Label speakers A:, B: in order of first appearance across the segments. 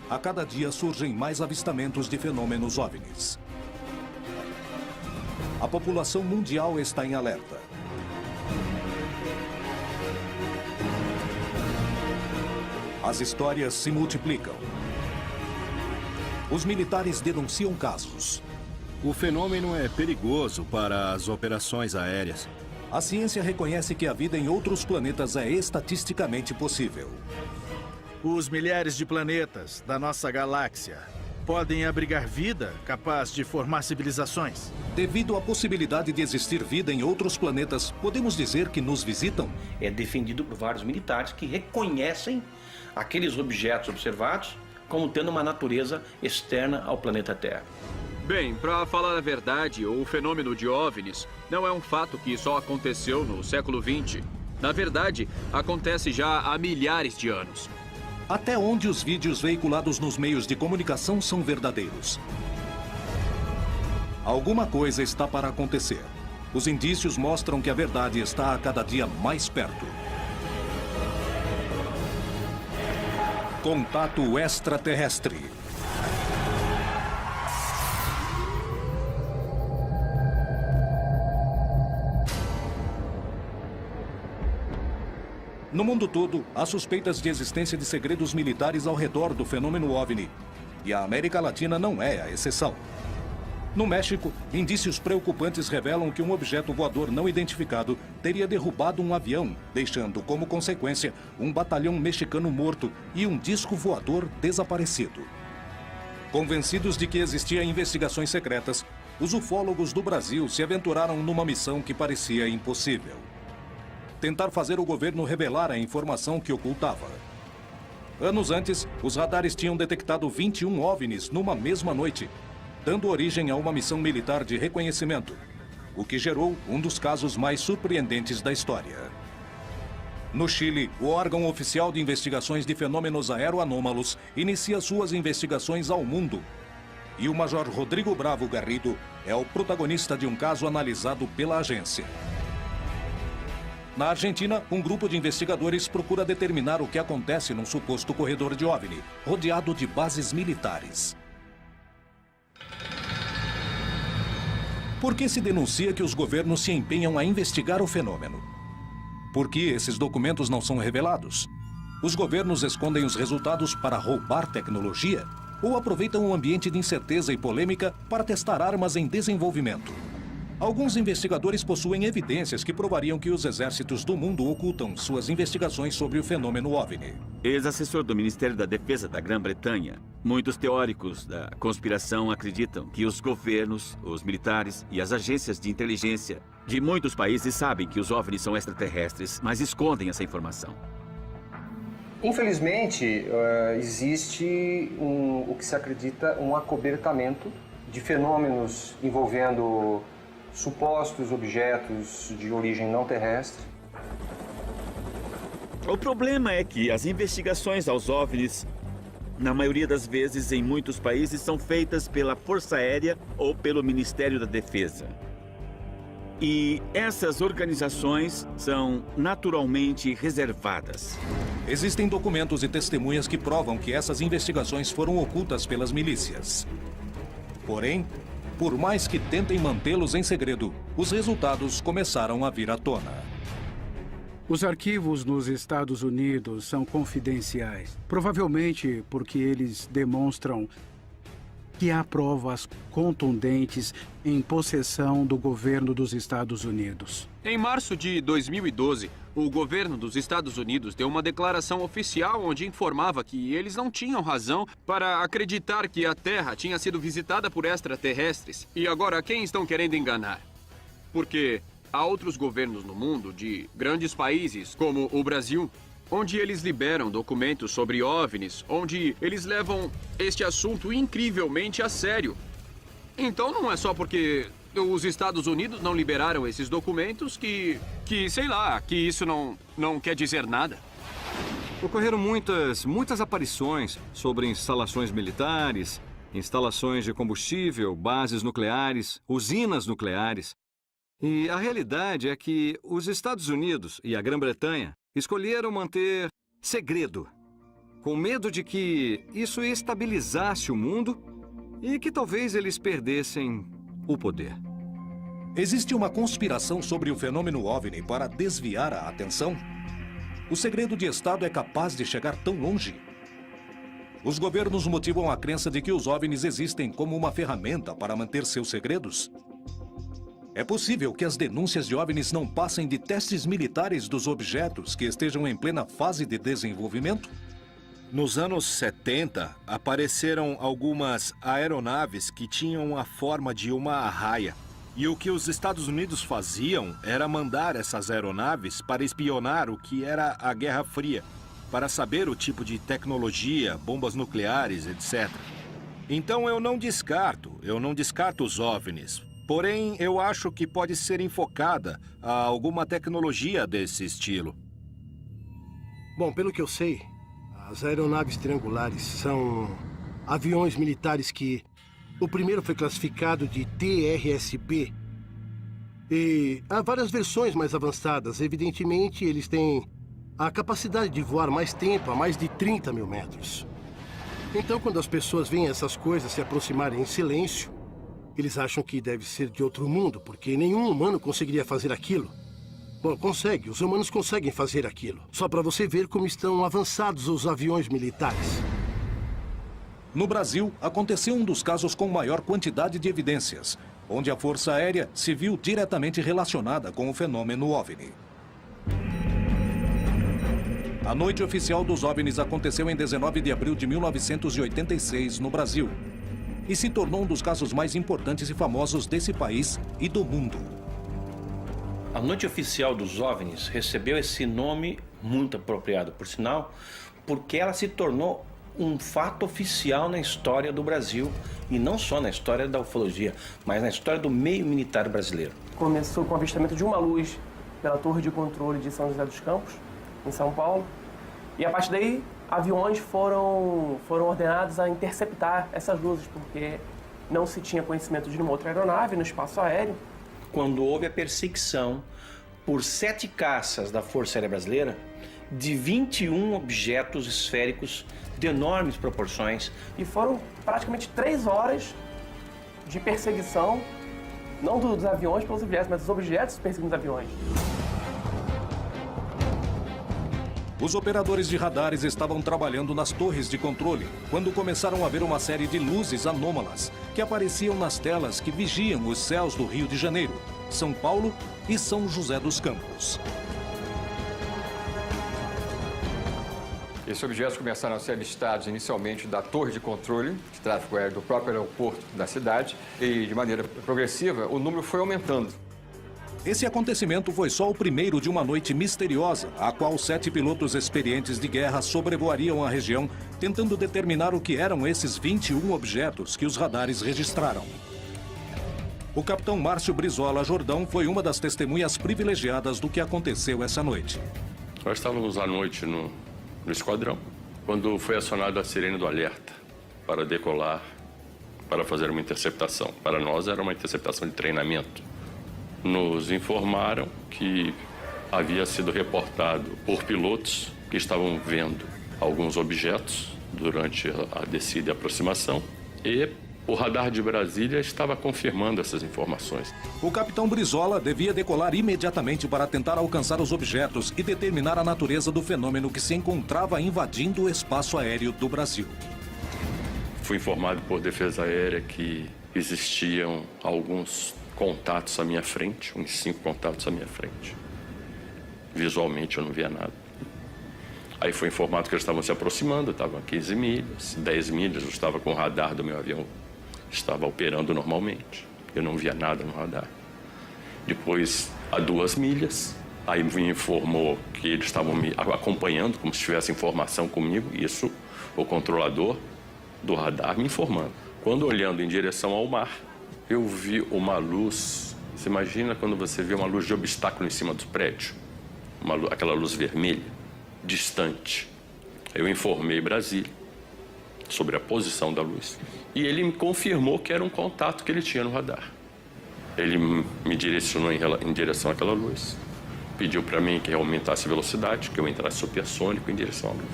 A: a cada dia surgem mais avistamentos de fenômenos OVNIs. A população mundial está em alerta. As histórias se multiplicam. Os militares denunciam casos.
B: O fenômeno é perigoso para as operações aéreas.
A: A ciência reconhece que a vida em outros planetas é estatisticamente possível.
C: Os milhares de planetas da nossa galáxia podem abrigar vida capaz de formar civilizações.
A: Devido à possibilidade de existir vida em outros planetas, podemos dizer que nos visitam?
D: É defendido por vários militares que reconhecem aqueles objetos observados como tendo uma natureza externa ao planeta Terra.
E: Bem, para falar a verdade, o fenômeno de OVNIs não é um fato que só aconteceu no século XX. Na verdade, acontece já há milhares de anos.
A: Até onde os vídeos veiculados nos meios de comunicação são verdadeiros? Alguma coisa está para acontecer. Os indícios mostram que a verdade está a cada dia mais perto. Contato extraterrestre. No mundo todo, há suspeitas de existência de segredos militares ao redor do fenômeno OVNI. E a América Latina não é a exceção. No México, indícios preocupantes revelam que um objeto voador não identificado teria derrubado um avião, deixando como consequência um batalhão mexicano morto e um disco voador desaparecido. Convencidos de que existiam investigações secretas, os ufólogos do Brasil se aventuraram numa missão que parecia impossível: tentar fazer o governo revelar a informação que ocultava. Anos antes, os radares tinham detectado 21 OVNIs numa mesma noite, dando origem a uma missão militar de reconhecimento, o que gerou um dos casos mais surpreendentes da história. No Chile, o órgão oficial de investigações de fenômenos aeroanômalos inicia suas investigações ao mundo. E o Major Rodrigo Bravo Garrido é o protagonista de um caso analisado pela agência. Na Argentina, um grupo de investigadores procura determinar o que acontece num suposto corredor de OVNI, rodeado de bases militares. Por que se denuncia que os governos se empenham a investigar o fenômeno? Por que esses documentos não são revelados? Os governos escondem os resultados para roubar tecnologia? Ou aproveitam um ambiente de incerteza e polêmica para testar armas em desenvolvimento? Alguns investigadores possuem evidências que provariam que os exércitos do mundo ocultam suas investigações sobre o fenômeno OVNI.
F: Ex-assessor do Ministério da Defesa da Grã-Bretanha, muitos teóricos da conspiração acreditam que os governos, os militares e as agências de inteligência de muitos países sabem que os OVNIs são extraterrestres, mas escondem essa informação.
G: Infelizmente, existe o que se acredita um acobertamento de fenômenos envolvendo supostos objetos de origem não terrestre.
F: O problema é que as investigações aos OVNIs, na maioria das vezes em muitos países, são feitas pela Força Aérea ou pelo Ministério da Defesa. E essas organizações são naturalmente reservadas.
A: Existem documentos e testemunhas que provam que essas investigações foram ocultas pelas milícias. Porém, por mais que tentem mantê-los em segredo, os resultados começaram a vir à tona.
H: Os arquivos nos Estados Unidos são confidenciais, provavelmente porque eles demonstram que há provas contundentes em possessão do governo dos Estados Unidos.
E: Em março de 2012, o governo dos Estados Unidos deu uma declaração oficial onde informava que eles não tinham razão para acreditar que a Terra tinha sido visitada por extraterrestres. E agora, quem estão querendo enganar? Porque há outros governos no mundo, de grandes países, como o Brasil, onde eles liberam documentos sobre OVNIs, onde eles levam este assunto incrivelmente a sério. Então não é só porque os Estados Unidos não liberaram esses documentos que sei lá, que isso não quer dizer nada.
I: Ocorreram muitas aparições sobre instalações militares, instalações de combustível, bases nucleares, usinas nucleares. E a realidade é que os Estados Unidos e a Grã-Bretanha escolheram manter segredo com medo de que isso estabilizasse o mundo e que talvez eles perdessem o poder.
A: Existe uma conspiração sobre o fenômeno OVNI para desviar a atenção? O segredo de Estado é capaz de chegar tão longe? Os governos motivam a crença de que os OVNIs existem como uma ferramenta para manter seus segredos? É possível que as denúncias de OVNIs não passem de testes militares dos objetos que estejam em plena fase de desenvolvimento?
B: Nos anos 70, apareceram algumas aeronaves que tinham a forma de uma arraia. E o que os Estados Unidos faziam era mandar essas aeronaves para espionar o que era a Guerra Fria, para saber o tipo de tecnologia, bombas nucleares, etc. Então eu não descarto os OVNIs. Porém, eu acho que pode ser enfocada a alguma tecnologia desse estilo.
J: Bom, pelo que eu sei, as aeronaves triangulares são aviões militares que o primeiro foi classificado de TRSP. E há várias versões mais avançadas. Evidentemente, eles têm a capacidade de voar mais tempo, a mais de 30 mil metros. Então, quando as pessoas veem essas coisas se aproximarem em silêncio, eles acham que deve ser de outro mundo, porque nenhum humano conseguiria fazer aquilo. Bom, consegue. Os humanos conseguem fazer aquilo. Só para você ver como estão avançados os aviões militares.
A: No Brasil, aconteceu um dos casos com maior quantidade de evidências, onde a Força Aérea se viu diretamente relacionada com o fenômeno OVNI. A noite oficial dos OVNIs aconteceu em 19 de abril de 1986, no Brasil, e se tornou um dos casos mais importantes e famosos desse país e do mundo.
D: A noite oficial dos OVNIs recebeu esse nome muito apropriado, por sinal, porque ela se tornou um fato oficial na história do Brasil, e não só na história da ufologia, mas na história do meio militar brasileiro.
K: Começou com o avistamento de uma luz pela Torre de Controle de São José dos Campos, em São Paulo, e a partir daí aviões foram ordenados a interceptar essas luzes, porque não se tinha conhecimento de nenhuma outra aeronave no espaço aéreo.
D: Quando houve a perseguição por 7 caças da Força Aérea Brasileira, de 21 objetos esféricos de enormes proporções.
K: E foram praticamente 3 horas de perseguição, não dos aviões pelos objetos, mas dos objetos perseguindo os aviões.
A: Os operadores de radares estavam trabalhando nas torres de controle, quando começaram a ver uma série de luzes anômalas que apareciam nas telas que vigiam os céus do Rio de Janeiro, São Paulo e São José dos Campos.
L: Esses objetos começaram a ser avistados inicialmente da torre de controle de tráfego aéreo do próprio aeroporto da cidade e, de maneira progressiva, o número foi aumentando.
A: Esse acontecimento foi só o primeiro de uma noite misteriosa, a qual 7 pilotos experientes de guerra sobrevoariam a região, tentando determinar o que eram esses 21 objetos que os radares registraram. O capitão Márcio Brizola Jordão foi uma das testemunhas privilegiadas do que aconteceu essa noite.
M: Nós estávamos à noite no esquadrão, quando foi acionada a sirene do alerta para decolar, para fazer uma interceptação. Para nós era uma interceptação de treinamento. Nos informaram que havia sido reportado por pilotos que estavam vendo alguns objetos durante a descida e aproximação, e o radar de Brasília estava confirmando essas informações.
A: O capitão Brizola devia decolar imediatamente para tentar alcançar os objetos e determinar a natureza do fenômeno que se encontrava invadindo o espaço aéreo do Brasil.
M: Fui informado por Defesa Aérea que existiam alguns contatos à minha frente, uns 5 contatos à minha frente. Visualmente eu não via nada. Aí foi informado que eles estavam se aproximando, estavam a 15 milhas, 10 milhas, eu estava com o radar do meu avião, estava operando normalmente. Eu não via nada no radar. Depois, a 2 milhas, aí me informou que eles estavam me acompanhando, como se tivesse informação comigo, isso o controlador do radar me informando. Quando olhando em direção ao mar, eu vi uma luz. Você imagina quando você vê uma luz de obstáculo em cima do prédio? Aquela luz vermelha, distante. Eu informei Brasília sobre a posição da luz. E ele me confirmou que era um contato que ele tinha no radar. Ele me direcionou em direção àquela luz. Pediu para mim que eu aumentasse a velocidade, que eu entrasse supersônico em direção à luz.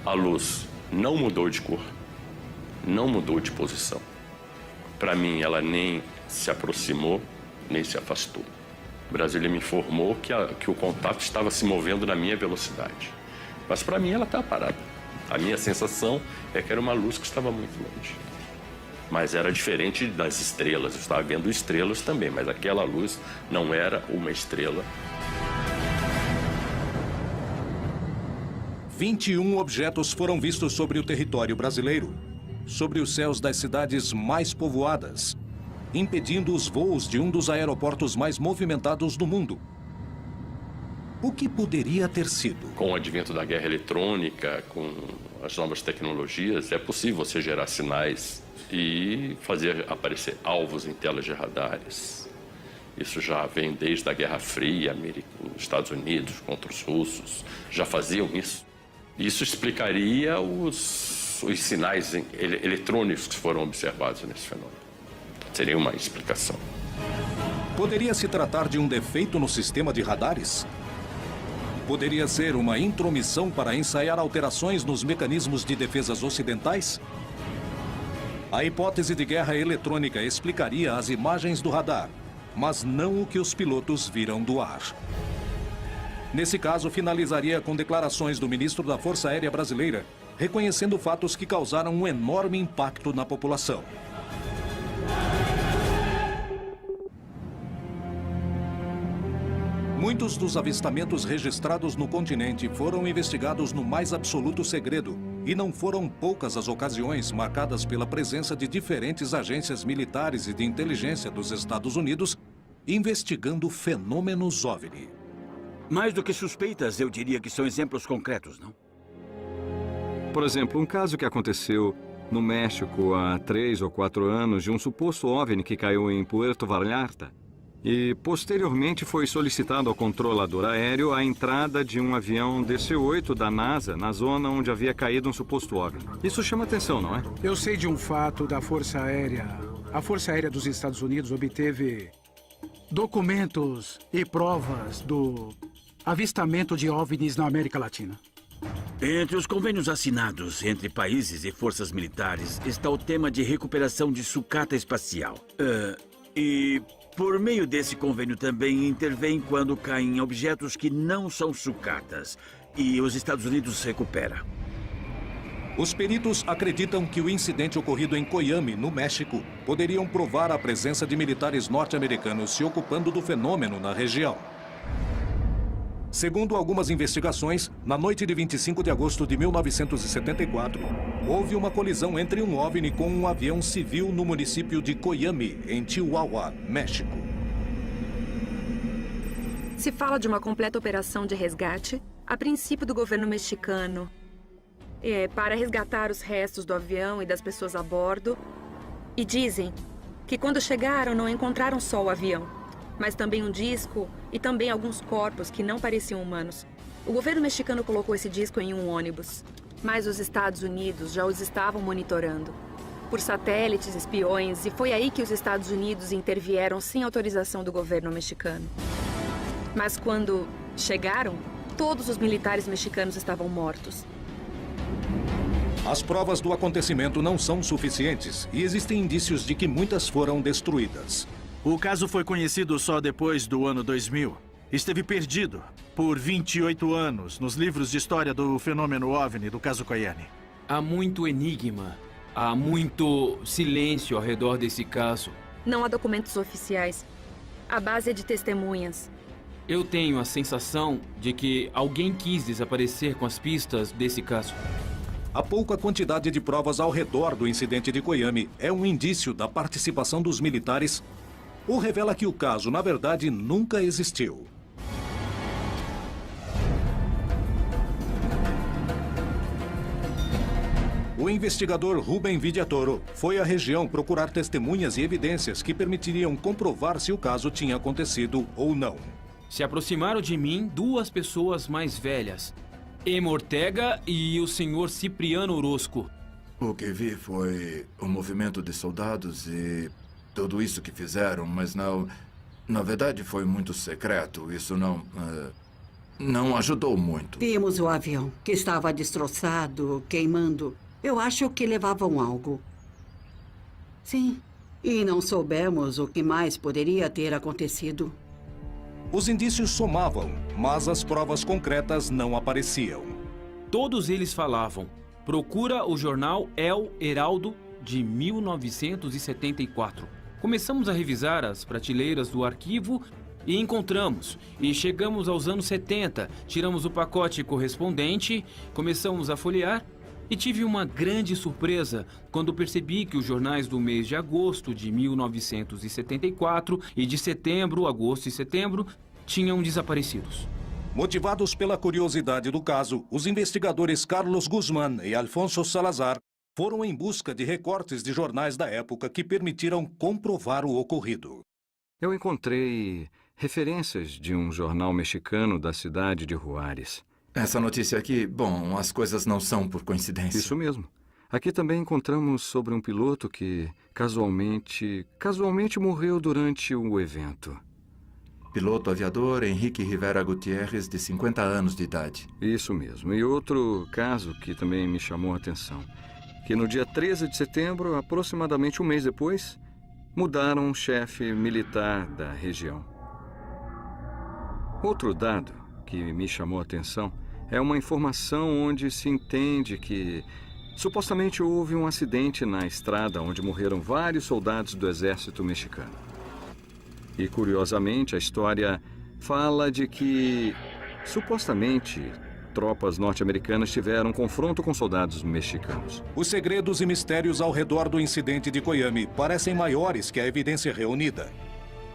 M: A luz não mudou de cor, não mudou de posição. Para mim, ela nem se aproximou, nem se afastou. Brasília me informou que o contato estava se movendo na minha velocidade. Mas para mim, ela estava parada. A minha sensação é que era uma luz que estava muito longe. Mas era diferente das estrelas. Eu estava vendo estrelas também, mas aquela luz não era uma estrela.
A: 21 objetos foram vistos sobre o território brasileiro, sobre os céus das cidades mais povoadas, impedindo os voos de um dos aeroportos mais movimentados do mundo. O que poderia ter sido?
M: Com o advento da guerra eletrônica, com as novas tecnologias, é possível você gerar sinais e fazer aparecer alvos em telas de radares. Isso já vem desde a Guerra Fria, os Estados Unidos contra os russos já faziam isso. Isso explicaria os sinais eletrônicos que foram observados nesse fenômeno. Seria uma explicação.
A: Poderia se tratar de um defeito no sistema de radares? Poderia ser uma intromissão para ensaiar alterações nos mecanismos de defesas ocidentais? A hipótese de guerra eletrônica explicaria as imagens do radar, mas não o que os pilotos viram do ar. Nesse caso, finalizaria com declarações do ministro da Força Aérea Brasileira, reconhecendo fatos que causaram um enorme impacto na população. Muitos dos avistamentos registrados no continente foram investigados no mais absoluto segredo, e não foram poucas as ocasiões marcadas pela presença de diferentes agências militares e de inteligência dos Estados Unidos investigando fenômenos OVNI.
F: Mais do que suspeitas, eu diria que são exemplos concretos, não?
I: Por exemplo, um caso que aconteceu no México há 3 ou 4 anos de um suposto OVNI que caiu em Puerto Vallarta e posteriormente foi solicitado ao controlador aéreo a entrada de um avião DC-8 da NASA na zona onde havia caído um suposto OVNI. Isso chama atenção, não é?
H: Eu sei de um fato da Força Aérea. A Força Aérea dos Estados Unidos obteve documentos e provas do avistamento de OVNIs na América Latina.
F: Entre os convênios assinados entre países e forças militares está o tema de recuperação de sucata espacial. E por meio desse convênio também intervém quando caem objetos que não são sucatas e os Estados Unidos recupera.
A: Os peritos acreditam que o incidente ocorrido em Coyame, no México, poderiam provar a presença de militares norte-americanos se ocupando do fenômeno na região. Segundo algumas investigações, na noite de 25 de agosto de 1974, houve uma colisão entre um OVNI com um avião civil no município de Coyame, em Chihuahua, México.
N: Se fala de uma completa operação de resgate, a princípio do governo mexicano, para resgatar os restos do avião e das pessoas a bordo. E dizem que quando chegaram não encontraram só o avião, mas também um disco e também alguns corpos que não pareciam humanos. O governo mexicano colocou esse disco em um ônibus, mas os Estados Unidos já os estavam monitorando por satélites, espiões, e foi aí que os Estados Unidos intervieram sem autorização do governo mexicano. Mas quando chegaram, todos os militares mexicanos estavam mortos.
A: As provas do acontecimento não são suficientes e existem indícios de que muitas foram destruídas.
C: O caso foi conhecido só depois do ano 2000. Esteve perdido por 28 anos nos livros de história do fenômeno OVNI do caso Coyame.
O: Há muito enigma, há muito silêncio ao redor desse caso.
N: Não há documentos oficiais. A base é de testemunhas.
O: Eu tenho a sensação de que alguém quis desaparecer com as pistas desse caso.
A: A pouca quantidade de provas ao redor do incidente de Coyame é um indício da participação dos militares ou revela que o caso, na verdade, nunca existiu. O investigador Rubem Vidiatoro foi à região procurar testemunhas e evidências que permitiriam comprovar se o caso tinha acontecido ou não.
O: Se aproximaram de mim 2 pessoas mais velhas, Emma Ortega e o senhor Cipriano Orozco.
P: O que vi foi o movimento de soldados e tudo isso que fizeram, mas não... Na verdade, foi muito secreto. Isso não... não ajudou muito.
Q: Vimos o avião, que estava destroçado, queimando. Eu acho que levavam algo. Sim. E não soubemos o que mais poderia ter acontecido.
A: Os indícios somavam, mas as provas concretas não apareciam.
O: Todos eles falavam: procura o jornal El Heraldo de 1974. Começamos a revisar as prateleiras do arquivo e encontramos. E chegamos aos anos 70, tiramos o pacote correspondente, começamos a folhear e tive uma grande surpresa quando percebi que os jornais do mês de agosto de 1974 e de setembro, agosto e setembro, tinham desaparecidos.
A: Motivados pela curiosidade do caso, os investigadores Carlos Guzmán e Alfonso Salazar foram em busca de recortes de jornais da época que permitiram comprovar o ocorrido.
I: Eu encontrei referências de um jornal mexicano da cidade de Juárez.
P: Essa notícia aqui, bom, as coisas não são por coincidência.
I: Isso mesmo. Aqui também encontramos sobre um piloto que casualmente morreu durante o evento.
P: Piloto aviador Henrique Rivera Gutierrez, de 50 anos de idade.
I: Isso mesmo. E outro caso que também me chamou a atenção, que no dia 13 de setembro, aproximadamente um mês depois, mudaram um chefe militar da região. Outro dado que me chamou a atenção é uma informação onde se entende que supostamente houve um acidente na estrada onde morreram vários soldados do exército mexicano. E, curiosamente, a história fala de que, supostamente, tropas norte-americanas tiveram um confronto com soldados mexicanos.
A: Os segredos e mistérios ao redor do incidente de Coyame parecem maiores que a evidência reunida.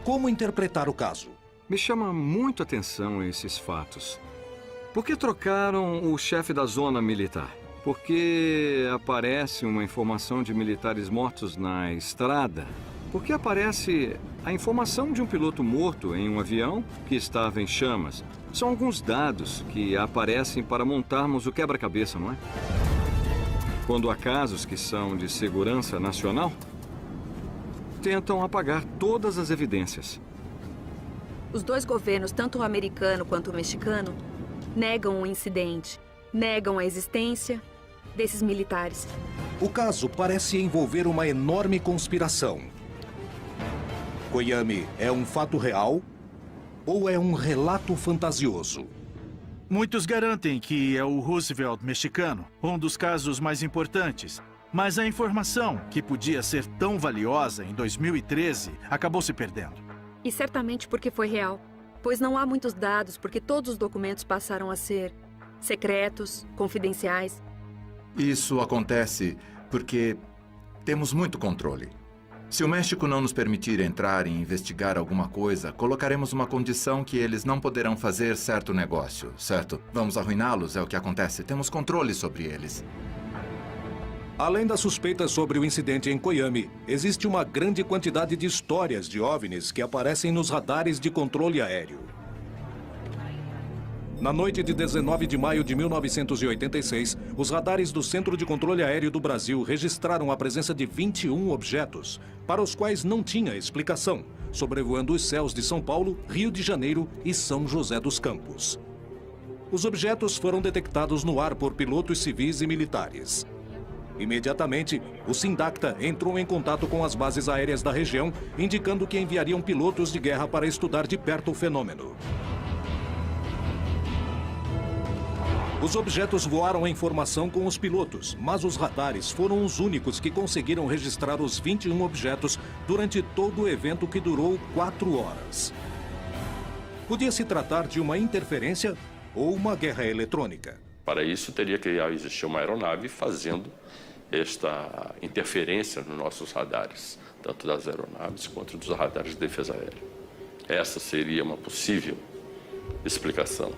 A: Como interpretar o caso?
I: Me chama muito a atenção esses fatos. Por que trocaram o chefe da zona militar? Por que aparece uma informação de militares mortos na estrada? Por que aparece a informação de um piloto morto em um avião que estava em chamas? São alguns dados que aparecem para montarmos o quebra-cabeça, não é? Quando há casos que são de segurança nacional, tentam apagar todas as evidências.
N: Os dois governos, tanto o americano quanto o mexicano, negam o incidente, negam a existência desses militares.
A: O caso parece envolver uma enorme conspiração. Coyame é um fato real ou é um relato fantasioso?
C: Muitos garantem que é o Roosevelt mexicano, um dos casos mais importantes. Mas a informação, que podia ser tão valiosa em 2013, acabou se perdendo.
N: E certamente porque foi real, pois não há muitos dados porque todos os documentos passaram a ser secretos, confidenciais.
P: Isso acontece porque temos muito controle. Se o México não nos permitir entrar e investigar alguma coisa, colocaremos uma condição que eles não poderão fazer certo negócio, certo? Vamos arruiná-los, é o que acontece. Temos controle sobre eles.
A: Além das suspeitas sobre o incidente em Coyame, existe uma grande quantidade de histórias de OVNIs que aparecem nos radares de controle aéreo. Na noite de 19 de maio de 1986, os radares do Centro de Controle Aéreo do Brasil registraram a presença de 21 objetos, para os quais não tinha explicação, sobrevoando os céus de São Paulo, Rio de Janeiro e São José dos Campos. Os objetos foram detectados no ar por pilotos civis e militares. Imediatamente, o Sindacta entrou em contato com as bases aéreas da região, indicando que enviariam pilotos de guerra para estudar de perto o fenômeno. Os objetos voaram em formação com os pilotos, mas os radares foram os únicos que conseguiram registrar os 21 objetos durante todo o evento, que durou 4 horas. Podia se tratar de uma interferência ou uma guerra eletrônica.
M: Para isso, teria que existir uma aeronave fazendo esta interferência nos nossos radares, tanto das aeronaves quanto dos radares de defesa aérea. Essa seria uma possível explicação.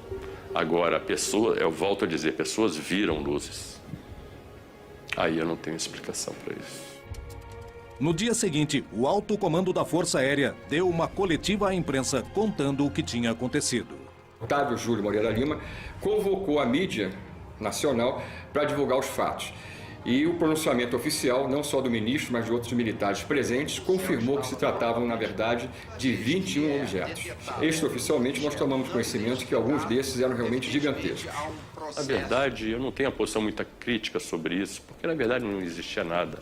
M: Agora, eu volto a dizer, pessoas viram luzes. Aí eu não tenho explicação para isso.
A: No dia seguinte, o alto comando da Força Aérea deu uma coletiva à imprensa contando o que tinha acontecido.
L: Otávio Júlio Moreira Lima convocou a mídia nacional para divulgar os fatos. E o pronunciamento oficial, não só do ministro, mas de outros militares presentes, confirmou que se tratavam, na verdade, de 21 objetos. Extraoficialmente, nós tomamos conhecimento que alguns desses eram realmente gigantescos.
M: Na verdade, eu não tenho uma posição muito crítica sobre isso, porque, na verdade, não existia nada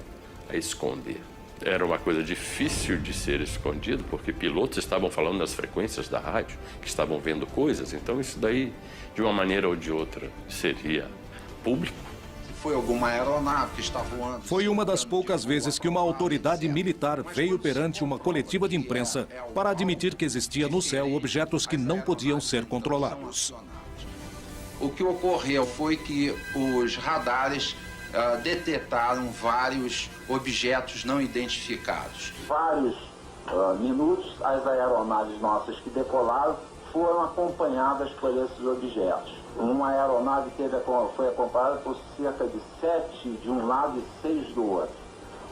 M: a esconder. Era uma coisa difícil de ser escondido, porque pilotos estavam falando nas frequências da rádio, que estavam vendo coisas, então isso daí, de uma maneira ou de outra, seria público.
R: Foi alguma aeronave que está voando?
A: Foi uma das poucas vezes que uma autoridade militar veio perante uma coletiva de imprensa para admitir que existia no céu objetos que não podiam ser controlados.
R: O que ocorreu foi que os radares detectaram vários objetos não identificados.
S: Vários minutos, as aeronaves nossas que decolaram foram acompanhadas por esses objetos. Uma aeronave foi acompanhada por cerca de 7 de um lado e 6 do outro.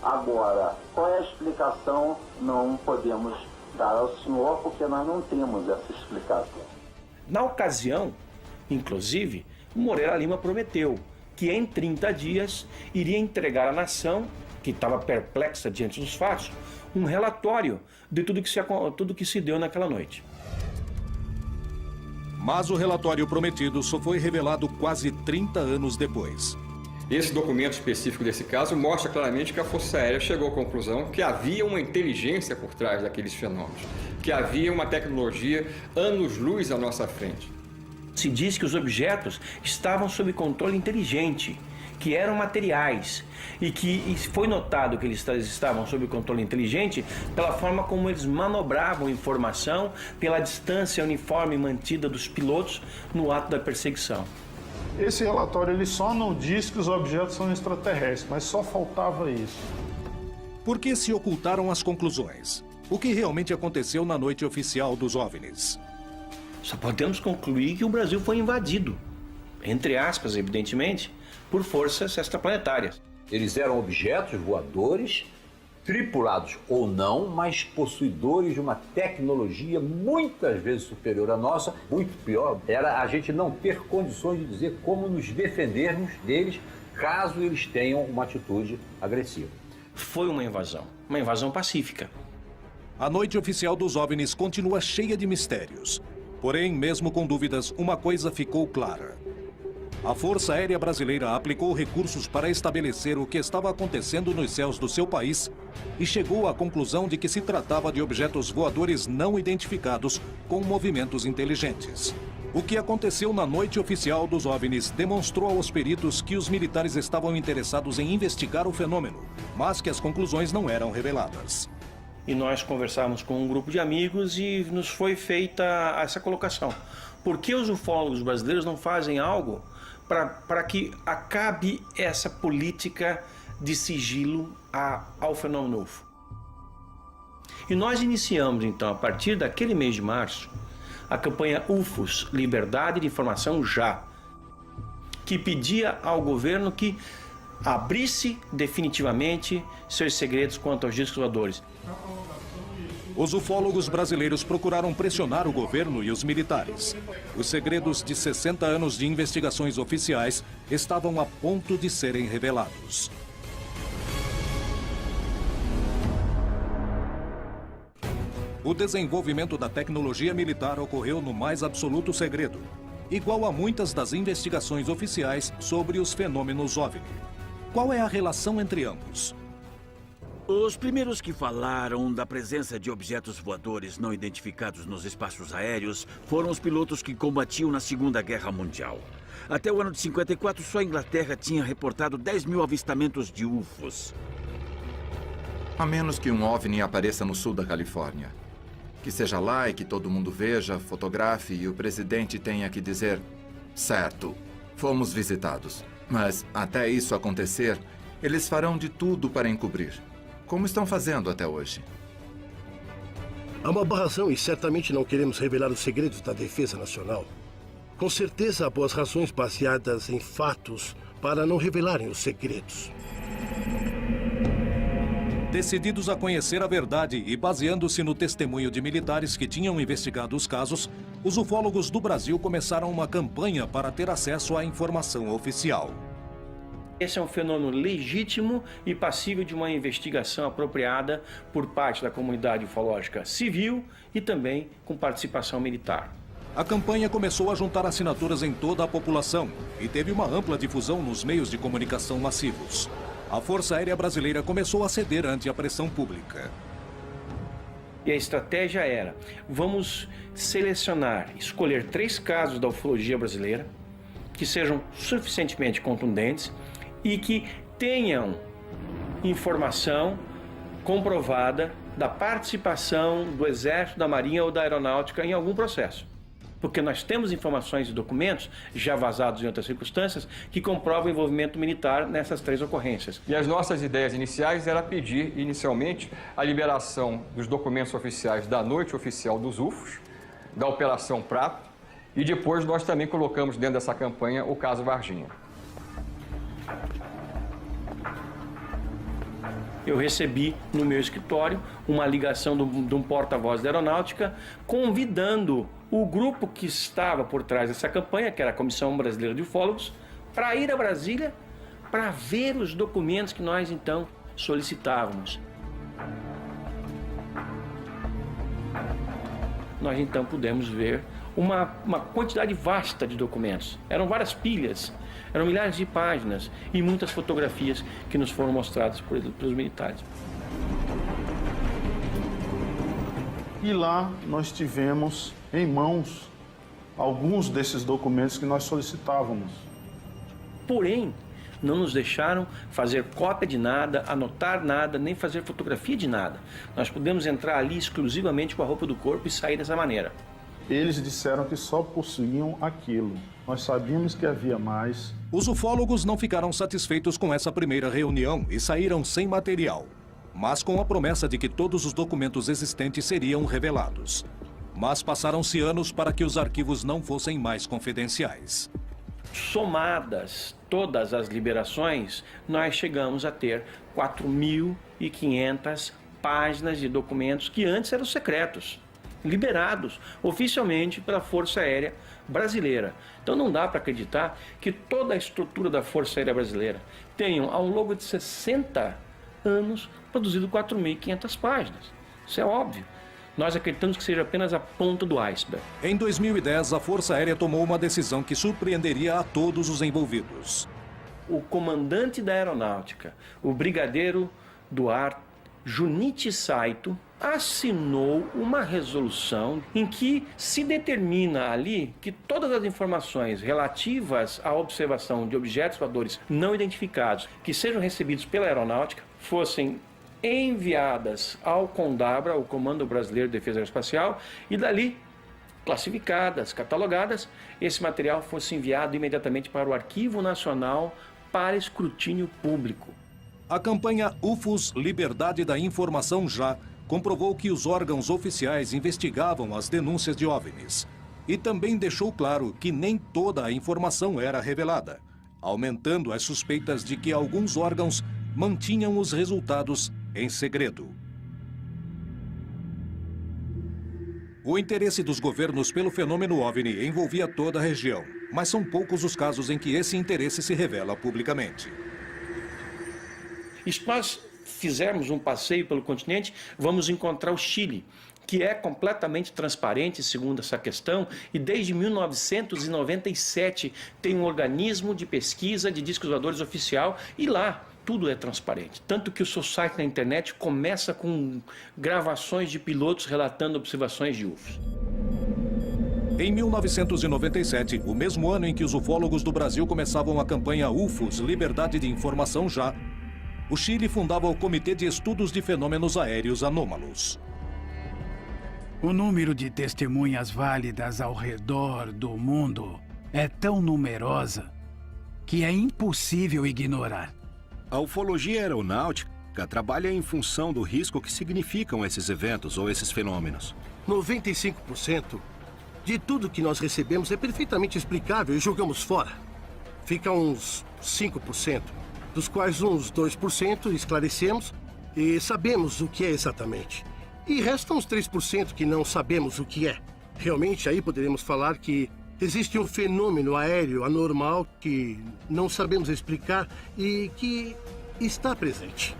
S: Agora, qual é a explicação? Não podemos dar ao senhor, porque nós não temos essa explicação.
D: Na ocasião, inclusive, Moreira Lima prometeu que em 30 dias iria entregar à nação, que estava perplexa diante dos fatos, um relatório de tudo que se deu naquela noite.
A: Mas o relatório prometido só foi revelado quase 30 anos depois.
L: Esse documento específico desse caso mostra claramente que a Força Aérea chegou à conclusão que havia uma inteligência por trás daqueles fenômenos, que havia uma tecnologia anos-luz à nossa frente.
D: Se diz que os objetos estavam sob controle inteligente, que eram materiais, e que foi notado que eles estavam sob controle inteligente pela forma como eles manobravam informação, pela distância uniforme mantida dos pilotos no ato da perseguição.
T: Esse relatório ele só não diz que os objetos são extraterrestres, mas só faltava isso.
A: Por que se ocultaram as conclusões? O que realmente aconteceu na noite oficial dos OVNIs?
D: Só podemos concluir que o Brasil foi invadido, entre aspas, evidentemente, por forças extraplanetárias.
U: Eles eram objetos voadores, tripulados ou não, mas possuidores de uma tecnologia muitas vezes superior à nossa. Muito pior era a gente não ter condições de dizer como nos defendermos deles caso eles tenham uma atitude agressiva.
D: Foi uma invasão pacífica.
A: A noite oficial dos OVNIs continua cheia de mistérios. Porém, mesmo com dúvidas, uma coisa ficou clara. A Força Aérea Brasileira aplicou recursos para estabelecer o que estava acontecendo nos céus do seu país e chegou à conclusão de que se tratava de objetos voadores não identificados com movimentos inteligentes. O que aconteceu na noite oficial dos OVNIs demonstrou aos peritos que os militares estavam interessados em investigar o fenômeno, mas que as conclusões não eram reveladas.
D: E nós conversamos com um grupo de amigos e nos foi feita essa colocação. Por que os ufólogos brasileiros não fazem algo para que acabe essa política de sigilo ao fenômeno UFO? E nós iniciamos, então, a partir daquele mês de março, a campanha UFOs, Liberdade de Informação Já, que pedia ao governo que abrisse definitivamente seus segredos quanto aos discos voadores.
A: Os ufólogos brasileiros procuraram pressionar o governo e os militares. Os segredos de 60 anos de investigações oficiais estavam a ponto de serem revelados. O desenvolvimento da tecnologia militar ocorreu no mais absoluto segredo, igual a muitas das investigações oficiais sobre os fenômenos OVNI. Qual é a relação entre ambos?
V: Os primeiros que falaram da presença de objetos voadores não identificados nos espaços aéreos foram os pilotos que combatiam na Segunda Guerra Mundial. Até o ano de 54, só a Inglaterra tinha reportado 10 mil avistamentos de UFOs.
P: A menos que um OVNI apareça no sul da Califórnia. Que seja lá e que todo mundo veja, fotografe e o presidente tenha que dizer: certo, fomos visitados. Mas até isso acontecer, eles farão de tudo para encobrir. Como estão fazendo até hoje?
J: Há uma boa razão e certamente não queremos revelar os segredos da defesa nacional. Com certeza há boas razões baseadas em fatos para não revelarem os segredos.
A: Decididos a conhecer a verdade e baseando-se no testemunho de militares que tinham investigado os casos, os ufólogos do Brasil começaram uma campanha para ter acesso à informação oficial.
D: Esse é um fenômeno legítimo e passível de uma investigação apropriada por parte da comunidade ufológica civil e também com participação militar.
A: A campanha começou a juntar assinaturas em toda a população e teve uma ampla difusão nos meios de comunicação massivos. A Força Aérea Brasileira começou a ceder ante a pressão pública.
D: E a estratégia era, vamos selecionar, escolher 3 casos da ufologia brasileira que sejam suficientemente contundentes e que tenham informação comprovada da participação do Exército, da Marinha ou da Aeronáutica em algum processo. Porque nós temos informações e documentos, já vazados em outras circunstâncias, que comprovam o envolvimento militar nessas 3 ocorrências.
L: E as nossas ideias iniciais era pedir, inicialmente, a liberação dos documentos oficiais da Noite Oficial dos UFOs, da Operação Prato, e depois nós também colocamos dentro dessa campanha o caso Varginha.
D: Eu recebi no meu escritório uma ligação de um porta-voz da Aeronáutica convidando o grupo que estava por trás dessa campanha, que era a Comissão Brasileira de Ufólogos, para ir a Brasília para ver os documentos que nós então solicitávamos. Nós então pudemos ver uma quantidade vasta de documentos. Eram várias pilhas, eram milhares de páginas e muitas fotografias que nos foram mostradas pelos militares.
T: E lá nós tivemos em mãos alguns desses documentos que nós solicitávamos.
D: Porém, não nos deixaram fazer cópia de nada, anotar nada, nem fazer fotografia de nada. Nós pudemos entrar ali exclusivamente com a roupa do corpo e sair dessa maneira.
T: Eles disseram que só possuíam aquilo. Nós sabíamos que havia mais.
A: Os ufólogos não ficaram satisfeitos com essa primeira reunião e saíram sem material, mas com a promessa de que todos os documentos existentes seriam revelados. Mas passaram-se anos para que os arquivos não fossem mais confidenciais.
D: Somadas todas as liberações, nós chegamos a ter 4.500 páginas de documentos que antes eram secretos, liberados oficialmente pela Força Aérea Brasileira. Então não dá para acreditar que toda a estrutura da Força Aérea Brasileira tenha, ao longo de 60 anos, produzido 4.500 páginas. Isso é óbvio. Nós acreditamos que seja apenas a ponta do iceberg.
A: Em 2010, a Força Aérea tomou uma decisão que surpreenderia a todos os envolvidos.
D: O comandante da Aeronáutica, o brigadeiro do ar Junichi Saito, assinou uma resolução em que se determina ali que todas as informações relativas à observação de objetos voadores não identificados que sejam recebidos pela Aeronáutica fossem enviadas ao CONDABRA, o Comando Brasileiro de Defesa Aeroespacial, e dali, classificadas, catalogadas, esse material fosse enviado imediatamente para o Arquivo Nacional para escrutínio público.
A: A campanha UFOS Liberdade da Informação Já comprovou que os órgãos oficiais investigavam as denúncias de OVNIs e também deixou claro que nem toda a informação era revelada, aumentando as suspeitas de que alguns órgãos mantinham os resultados em segredo. O interesse dos governos pelo fenômeno OVNI envolvia toda a região, mas são poucos os casos em que esse interesse se revela publicamente.
D: E se nós fizermos um passeio pelo continente, vamos encontrar o Chile, que é completamente transparente, segundo essa questão, e desde 1997 tem um organismo de pesquisa de discos voadores oficial, e lá tudo é transparente. Tanto que o seu site na internet começa com gravações de pilotos relatando observações de UFOs.
A: Em 1997, o mesmo ano em que os ufólogos do Brasil começavam a campanha UFOS Liberdade de Informação Já, o Chile fundava o Comitê de Estudos de Fenômenos Aéreos Anômalos.
H: O número de testemunhas válidas ao redor do mundo é tão numerosa que é impossível ignorar.
B: A ufologia aeronáutica trabalha em função do risco que significam esses eventos ou esses fenômenos.
J: 95% de tudo que nós recebemos é perfeitamente explicável e jogamos fora. Fica uns 5%, dos quais uns 2% esclarecemos e sabemos o que é exatamente. E restam uns 3% que não sabemos o que é. Realmente, aí poderíamos falar que existe um fenômeno aéreo anormal que não sabemos explicar e que está presente.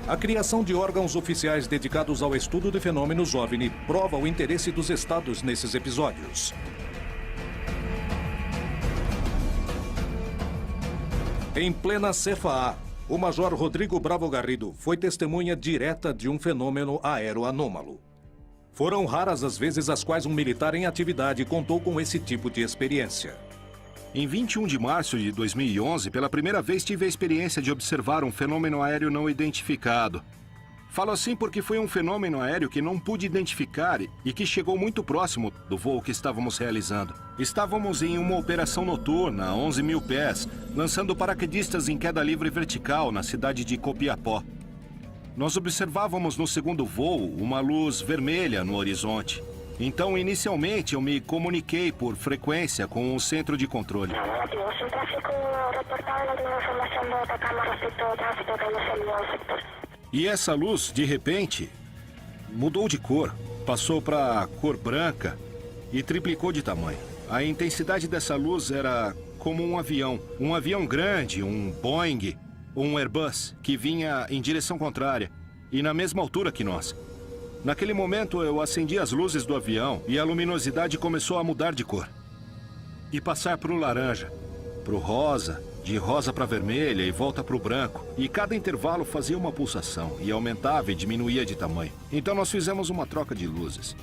A: A criação de órgãos oficiais dedicados ao estudo de fenômenos OVNI prova o interesse dos estados nesses episódios. Em plena CFA, o Major Rodrigo Bravo Garrido foi testemunha direta de um fenômeno aéreo anômalo. Foram raras as vezes as quais um militar em atividade contou com esse tipo de experiência.
B: Em 21 de março de 2011, pela primeira vez tive a experiência de observar um fenômeno aéreo não identificado. Falo assim porque foi um fenômeno aéreo que não pude identificar e que chegou muito próximo do voo que estávamos realizando. Estávamos em uma operação noturna a 11 mil pés, lançando paraquedistas em queda livre vertical na cidade de Copiapó. Nós observávamos no segundo voo uma luz vermelha no horizonte. Então, inicialmente, eu me comuniquei por frequência com o centro de controle. E essa luz, de repente, mudou de cor, passou para cor branca e triplicou de tamanho. A intensidade dessa luz era como um avião grande, um Boeing, um Airbus, que vinha em direção contrária e na mesma altura que nós. Naquele momento, eu acendi as luzes do avião e a luminosidade começou a mudar de cor. E passar para o laranja, para o rosa, de rosa para vermelha e volta para o branco. E cada intervalo fazia uma pulsação e aumentava e diminuía de tamanho. Então nós fizemos uma troca de luzes.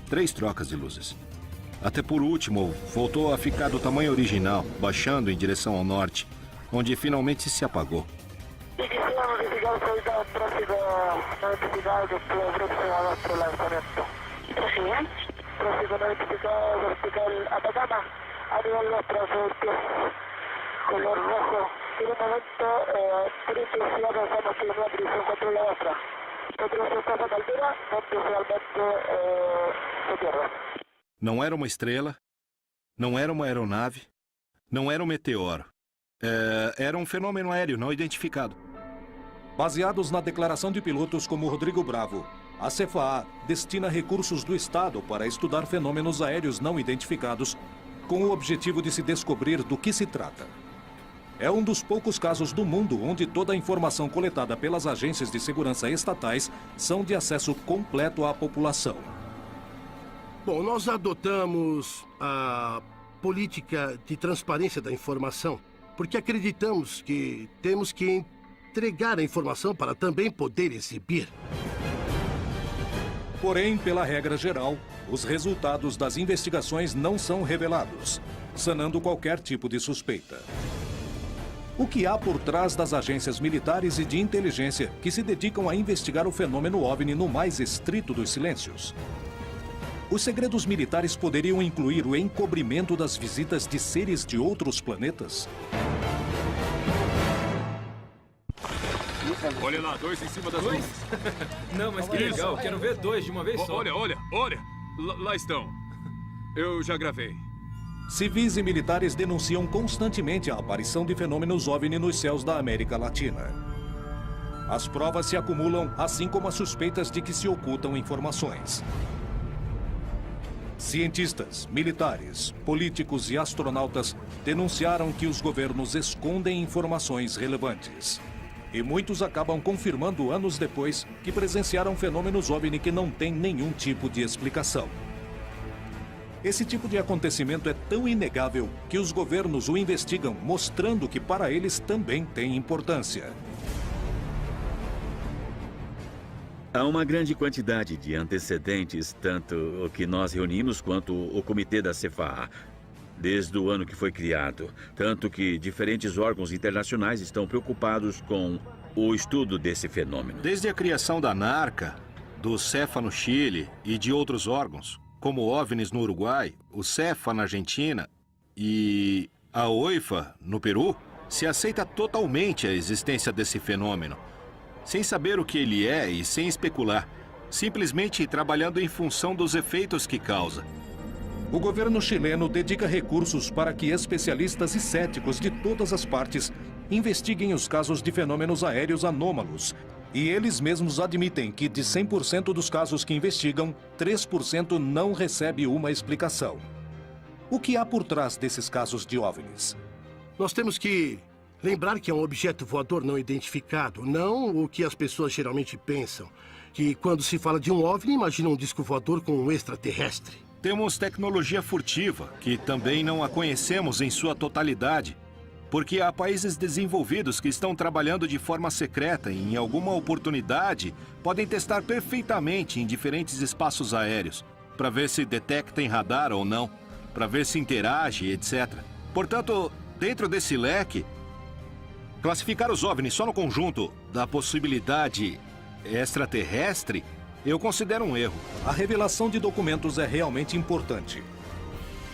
B: 3 trocas de luzes. Até por último, voltou a ficar do tamanho original, baixando em direção ao norte, onde finalmente se apagou. Não era uma estrela, não era uma aeronave, não era um meteoro. Era um fenômeno aéreo não identificado.
A: Baseados na declaração de pilotos como Rodrigo Bravo, a CFA destina recursos do Estado para estudar fenômenos aéreos não identificados, com o objetivo de se descobrir do que se trata. É um dos poucos casos do mundo onde toda a informação coletada pelas agências de segurança estatais são de acesso completo à população.
J: Bom, nós adotamos a política de transparência da informação porque acreditamos que temos que entregar a informação para também poder exibir.
A: Porém, pela regra geral, os resultados das investigações não são revelados, sanando qualquer tipo de suspeita. O que há por trás das agências militares e de inteligência que se dedicam a investigar o fenômeno OVNI no mais estrito dos silêncios? Os segredos militares poderiam incluir o encobrimento das visitas de seres de outros planetas?
E: Olha lá, 2 em cima das nuvens.
O: Não, mas que legal, quero ver 2 de uma vez só.
E: Olha. Lá estão. Eu já gravei.
A: Civis e militares denunciam constantemente a aparição de fenômenos OVNI nos céus da América Latina. As provas se acumulam, assim como as suspeitas de que se ocultam informações. Cientistas, militares, políticos e astronautas denunciaram que os governos escondem informações relevantes. E muitos acabam confirmando anos depois que presenciaram fenômenos OVNI que não têm nenhum tipo de explicação. Esse tipo de acontecimento é tão inegável que os governos o investigam, mostrando que para eles também tem importância.
F: Há uma grande quantidade de antecedentes, tanto o que nós reunimos quanto o comitê da CFA, desde o ano que foi criado. Tanto que diferentes órgãos internacionais estão preocupados com o estudo desse fenômeno.
B: Desde a criação da NARCA, do CEFA no Chile e de outros órgãos, como o OVNIs no Uruguai, o CEFA na Argentina e a OIFA no Peru, se aceita totalmente a existência desse fenômeno, sem saber o que ele é e sem especular, simplesmente trabalhando em função dos efeitos que causa.
A: O governo chileno dedica recursos para que especialistas e céticos de todas as partes investiguem os casos de fenômenos aéreos anômalos. E eles mesmos admitem que, de 100% dos casos que investigam, 3% não recebe uma explicação. O que há por trás desses casos de OVNIs?
J: Nós temos que lembrar que é um objeto voador não identificado, não o que as pessoas geralmente pensam. Que quando se fala de um OVNI, imagina um disco voador com um extraterrestre.
B: Temos tecnologia furtiva, que também não a conhecemos em sua totalidade, porque há países desenvolvidos que estão trabalhando de forma secreta e, em alguma oportunidade, podem testar perfeitamente em diferentes espaços aéreos, para ver se detecta em radar ou não, para ver se interage, etc. Portanto, dentro desse leque, classificar os OVNIs só no conjunto da possibilidade extraterrestre, eu considero um erro.
A: A revelação de documentos é realmente importante.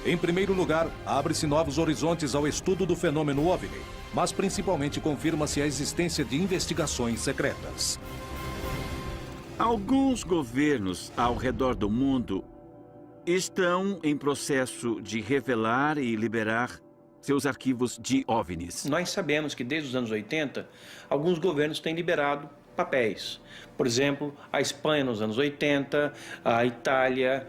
A: Em primeiro lugar, abre-se novos horizontes ao estudo do fenômeno OVNI, mas principalmente confirma-se a existência de investigações secretas.
V: Alguns governos ao redor do mundo estão em processo de revelar e liberar seus arquivos de OVNIs.
D: Nós sabemos que desde os anos 80, alguns governos têm liberado papéis. Por exemplo, a Espanha nos anos 80, a Itália,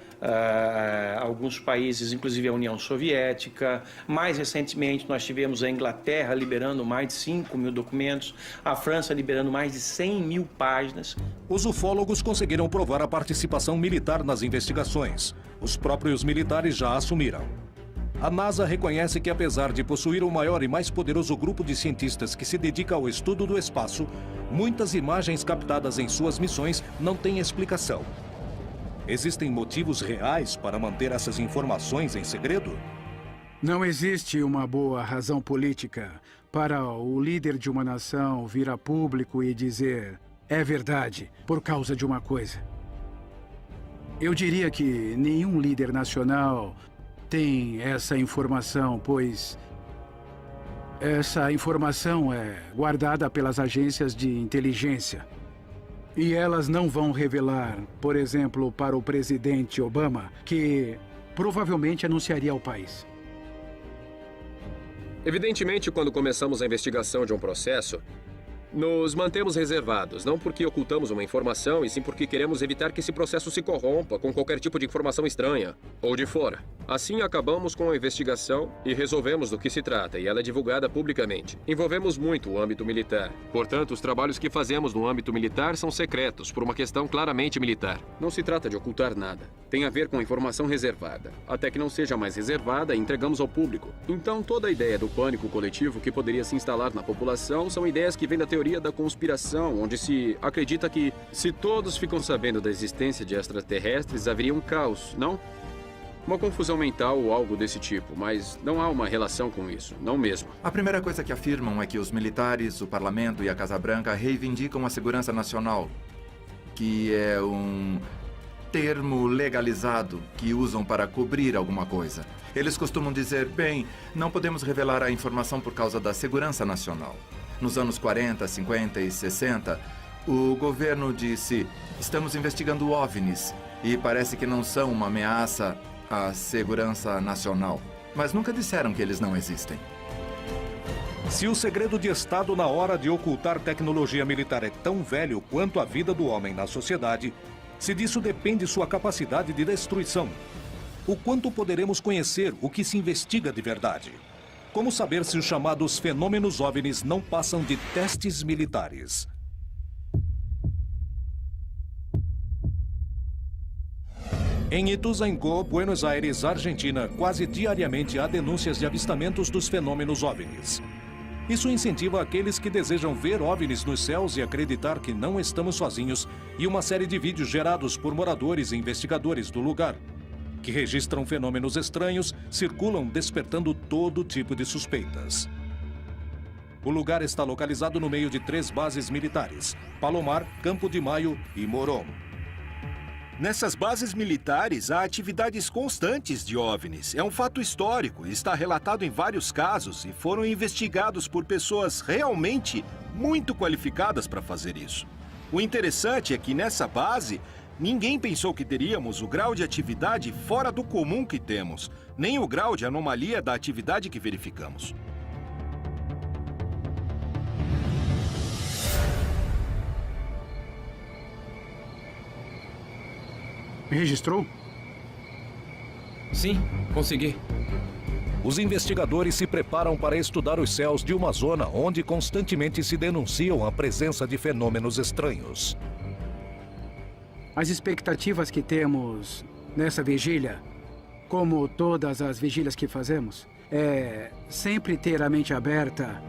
D: alguns países, inclusive a União Soviética. Mais recentemente, nós tivemos a Inglaterra liberando mais de 5 mil documentos, a França liberando mais de 100 mil páginas.
A: Os ufólogos conseguiram provar a participação militar nas investigações. Os próprios militares já assumiram. A NASA reconhece que, apesar de possuir o maior e mais poderoso grupo de cientistas que se dedica ao estudo do espaço, muitas imagens captadas em suas missões não têm explicação. Existem motivos reais para manter essas informações em segredo?
H: Não existe uma boa razão política para o líder de uma nação vir a público e dizer é verdade por causa de uma coisa. Eu diria que nenhum líder nacional tem essa informação, pois essa informação é guardada pelas agências de inteligência. E elas não vão revelar, por exemplo, para o presidente Obama, que provavelmente anunciaria ao país.
G: Evidentemente, quando começamos a investigação de um processo, nos mantemos reservados, não porque ocultamos uma informação, e sim porque queremos evitar que esse processo se corrompa com qualquer tipo de informação estranha ou de fora. Assim, acabamos com a investigação e resolvemos do que se trata, e ela é divulgada publicamente. Envolvemos muito o âmbito militar. Portanto, os trabalhos que fazemos no âmbito militar são secretos, por uma questão claramente militar. Não se trata de ocultar nada. Tem a ver com informação reservada. Até que não seja mais reservada, entregamos ao público. Então, toda a ideia do pânico coletivo que poderia se instalar na população são ideias que vêm da teoria da conspiração, onde se acredita que, se todos ficam sabendo da existência de extraterrestres, haveria um caos, não? Uma confusão mental ou algo desse tipo, mas não há uma relação com isso, não mesmo.
P: A primeira coisa que afirmam é que os militares, o parlamento e a Casa Branca reivindicam a segurança nacional, que é um termo legalizado que usam para cobrir alguma coisa. Eles costumam dizer, bem, não podemos revelar a informação por causa da segurança nacional. Nos anos 40, 50 e 60, o governo disse, estamos investigando OVNIs e parece que não são uma ameaça à segurança nacional. Mas nunca disseram que eles não existem.
A: Se o segredo de Estado na hora de ocultar tecnologia militar é tão velho quanto a vida do homem na sociedade, se disso depende sua capacidade de destruição, o quanto poderemos conhecer o que se investiga de verdade? Como saber se os chamados fenômenos OVNIs não passam de testes militares? Em Ituzaingó, Buenos Aires, Argentina, quase diariamente há denúncias de avistamentos dos fenômenos OVNIs. Isso incentiva aqueles que desejam ver OVNIs nos céus e acreditar que não estamos sozinhos, e uma série de vídeos gerados por moradores e investigadores do lugar, que registram fenômenos estranhos, circulam despertando todo tipo de suspeitas. O lugar está localizado no meio de 3 bases militares: Palomar, Campo de Maio e Morón.
B: Nessas bases militares, há atividades constantes de OVNIs. É um fato histórico, está relatado em vários casos e foram investigados por pessoas realmente muito qualificadas para fazer isso. O interessante é que nessa base, ninguém pensou que teríamos o grau de atividade fora do comum que temos, nem o grau de anomalia da atividade que verificamos.
H: Registrou?
O: Sim, consegui.
A: Os investigadores se preparam para estudar os céus de uma zona onde constantemente se denunciam a presença de fenômenos estranhos.
H: As expectativas que temos nessa vigília, como todas as vigílias que fazemos, é sempre ter a mente aberta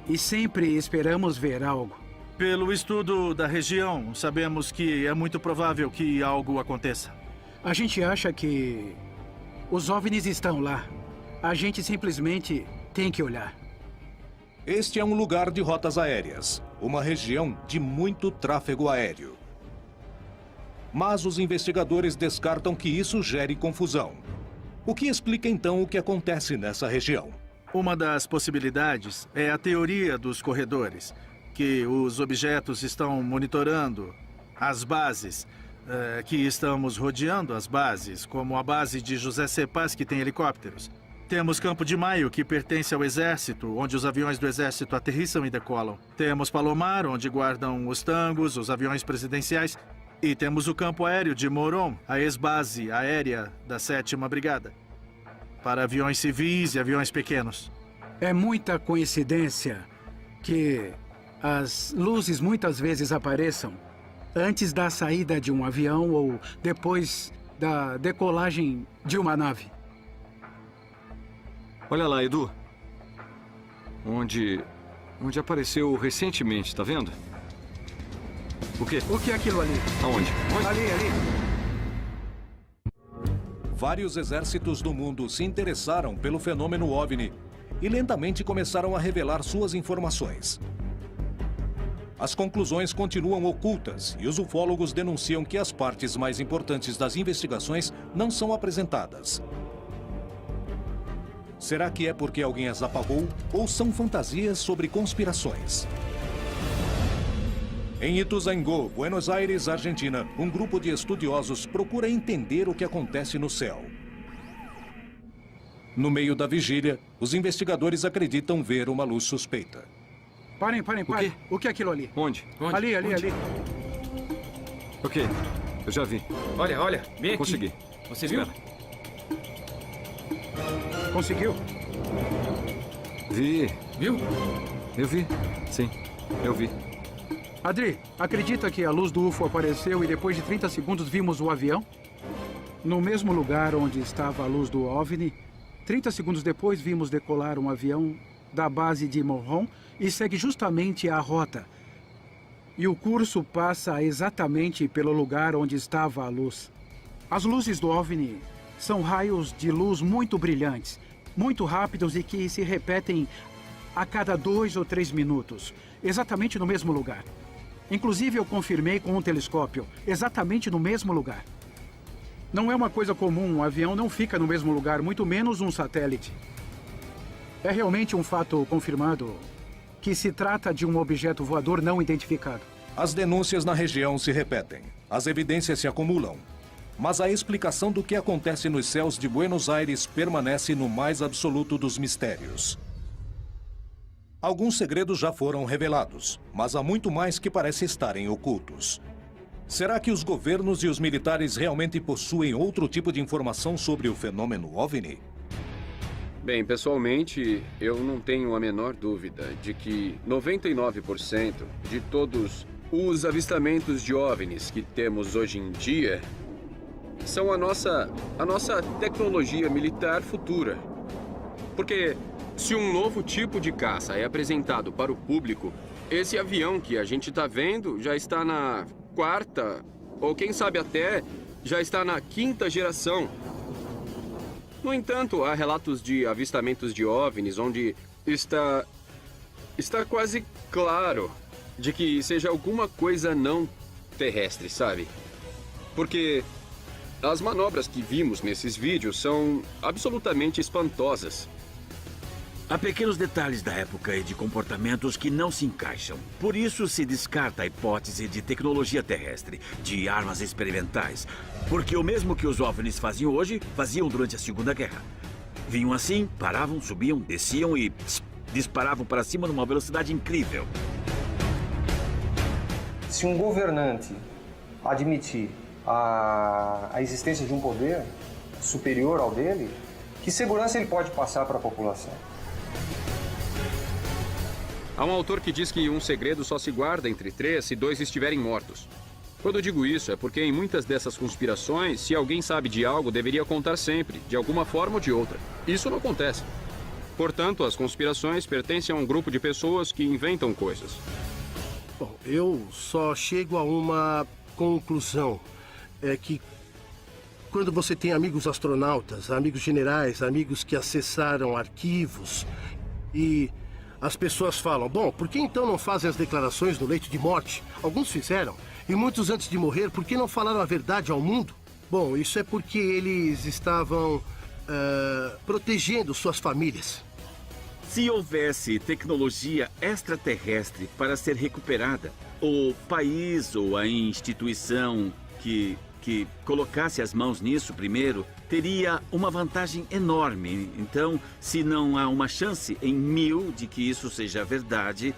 H: e sempre esperamos ver algo.
C: Pelo estudo da região, sabemos que é muito provável que algo aconteça.
H: A gente acha que os OVNIs estão lá. A gente simplesmente tem que olhar.
A: Este é um lugar de rotas aéreas, uma região de muito tráfego aéreo. Mas os investigadores descartam que isso gere confusão. O que explica então o que acontece nessa região?
C: Uma das possibilidades é a teoria dos corredores, que os objetos estão monitorando as bases, que estamos rodeando as bases, como a base de José C. Paz, que tem helicópteros. Temos Campo de Maio, que pertence ao Exército, onde os aviões do Exército aterrissam e decolam. Temos Palomar, onde guardam os tangos, os aviões presidenciais. E temos o Campo Aéreo de Moron, a ex-base aérea da 7ª Brigada, para aviões civis e aviões pequenos.
H: É muita coincidência que as luzes muitas vezes apareçam antes da saída de um avião ou depois da decolagem de uma nave.
I: Olha lá, Edu. Onde apareceu recentemente, tá vendo? O quê?
H: O que é aquilo ali?
I: Aonde?
H: Ali.
A: Vários exércitos do mundo se interessaram pelo fenômeno OVNI e lentamente começaram a revelar suas informações. As conclusões continuam ocultas e os ufólogos denunciam que as partes mais importantes das investigações não são apresentadas. Será que é porque alguém as apagou ou são fantasias sobre conspirações? Em Ituzaingó, Buenos Aires, Argentina, um grupo de estudiosos procura entender o que acontece no céu. No meio da vigília, os investigadores acreditam ver uma luz suspeita.
H: Parem. O que é aquilo ali?
I: Onde?
H: Ali.
I: Ok, eu já vi.
O: Olha, vem aqui.
I: Consegui.
O: Você viu?
I: Espera.
H: Conseguiu?
I: Vi.
O: Viu?
I: Eu vi. Sim, eu vi.
H: Adri, acredita que a luz do UFO apareceu e depois de 30 segundos vimos o avião? No mesmo lugar onde estava a luz do OVNI, 30 segundos depois vimos decolar um avião da base de Moron e segue justamente a rota. E o curso passa exatamente pelo lugar onde estava a luz. As luzes do OVNI são raios de luz muito brilhantes, muito rápidos e que se repetem a cada 2 ou 3 minutos, exatamente no mesmo lugar. Inclusive, eu confirmei com um telescópio, exatamente no mesmo lugar. Não é uma coisa comum, um avião não fica no mesmo lugar, muito menos um satélite. É realmente um fato confirmado que se trata de um objeto voador não identificado.
A: As denúncias na região se repetem, as evidências se acumulam. Mas a explicação do que acontece nos céus de Buenos Aires permanece no mais absoluto dos mistérios. Alguns segredos já foram revelados, mas há muito mais que parece estarem ocultos. Será que os governos e os militares realmente possuem outro tipo de informação sobre o fenômeno OVNI?
G: Bem, pessoalmente, eu não tenho a menor dúvida de que 99% de todos os avistamentos de OVNIs que temos hoje em dia são a nossa tecnologia militar futura. Porque se um novo tipo de caça é apresentado para o público, esse avião que a gente está vendo já está na 4ª, ou quem sabe até já está na 5ª geração. No entanto, há relatos de avistamentos de OVNIs onde está quase claro de que seja alguma coisa não terrestre, sabe? Porque as manobras que vimos nesses vídeos são absolutamente espantosas.
V: Há pequenos detalhes da época e de comportamentos que não se encaixam. Por isso se descarta a hipótese de tecnologia terrestre, de armas experimentais. Porque o mesmo que os OVNIs faziam hoje, faziam durante a Segunda Guerra. Vinham assim, paravam, subiam, desciam e disparavam para cima numa velocidade incrível.
K: Se um governante admitir a existência de um poder superior ao dele, que segurança ele pode passar para a população?
G: Há um autor que diz que um segredo só se guarda entre 3 se 2 estiverem mortos. Quando eu digo isso, é porque em muitas dessas conspirações, se alguém sabe de algo, deveria contar sempre, de alguma forma ou de outra. Isso não acontece. Portanto, as conspirações pertencem a um grupo de pessoas que inventam coisas.
J: Bom, eu só chego a uma conclusão. É que quando você tem amigos astronautas, amigos generais, amigos que acessaram arquivos e as pessoas falam, bom, por que então não fazem as declarações no leito de morte? Alguns fizeram. E muitos antes de morrer, por que não falaram a verdade ao mundo? Bom, isso é porque eles estavam protegendo suas famílias.
V: Se houvesse tecnologia extraterrestre para ser recuperada, o país ou a instituição que colocasse as mãos nisso primeiro teria uma vantagem enorme. Então, se não há uma chance em 1000 de que isso seja verdade,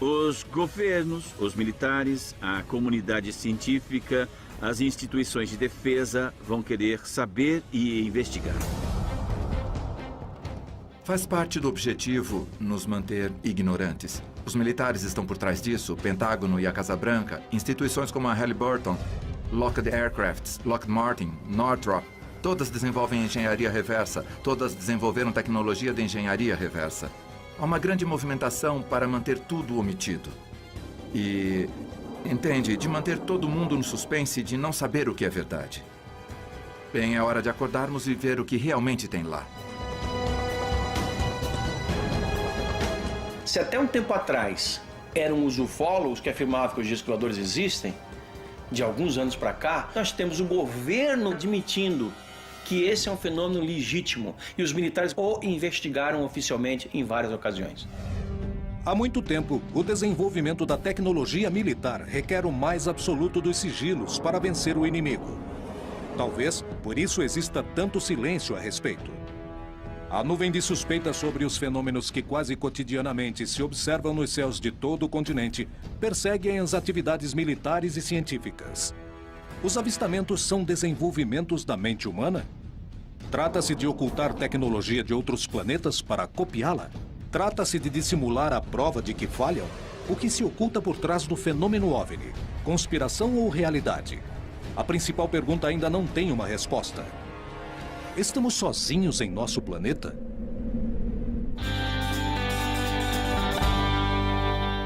V: os governos, os militares, a comunidade científica, as instituições de defesa vão querer saber e investigar.
P: Faz parte do objetivo nos manter ignorantes. Os militares estão por trás disso, o Pentágono e a Casa Branca, instituições como a Halliburton, Lockheed Aircraft, Lockheed Martin, Northrop, todas desenvolvem engenharia reversa, todas desenvolveram tecnologia de engenharia reversa. Há uma grande movimentação para manter tudo omitido. E, entende, de manter todo mundo no suspense de não saber o que é verdade. Bem, é hora de acordarmos e ver o que realmente tem lá.
D: Se até um tempo atrás eram os ufólogos que afirmavam que os discos voadores existem, de alguns anos para cá, nós temos o governo admitindo que esse é um fenômeno legítimo e os militares o investigaram oficialmente em várias ocasiões.
A: Há muito tempo, o desenvolvimento da tecnologia militar requer o mais absoluto dos sigilos para vencer o inimigo. Talvez por isso exista tanto silêncio a respeito. A nuvem de suspeitas sobre os fenômenos que quase cotidianamente se observam nos céus de todo o continente perseguem as atividades militares e científicas. Os avistamentos são desenvolvimentos da mente humana? Trata-se de ocultar tecnologia de outros planetas para copiá-la? Trata-se de dissimular a prova de que falham? O que se oculta por trás do fenômeno OVNI? Conspiração ou realidade? A principal pergunta ainda não tem uma resposta. Estamos sozinhos em nosso planeta?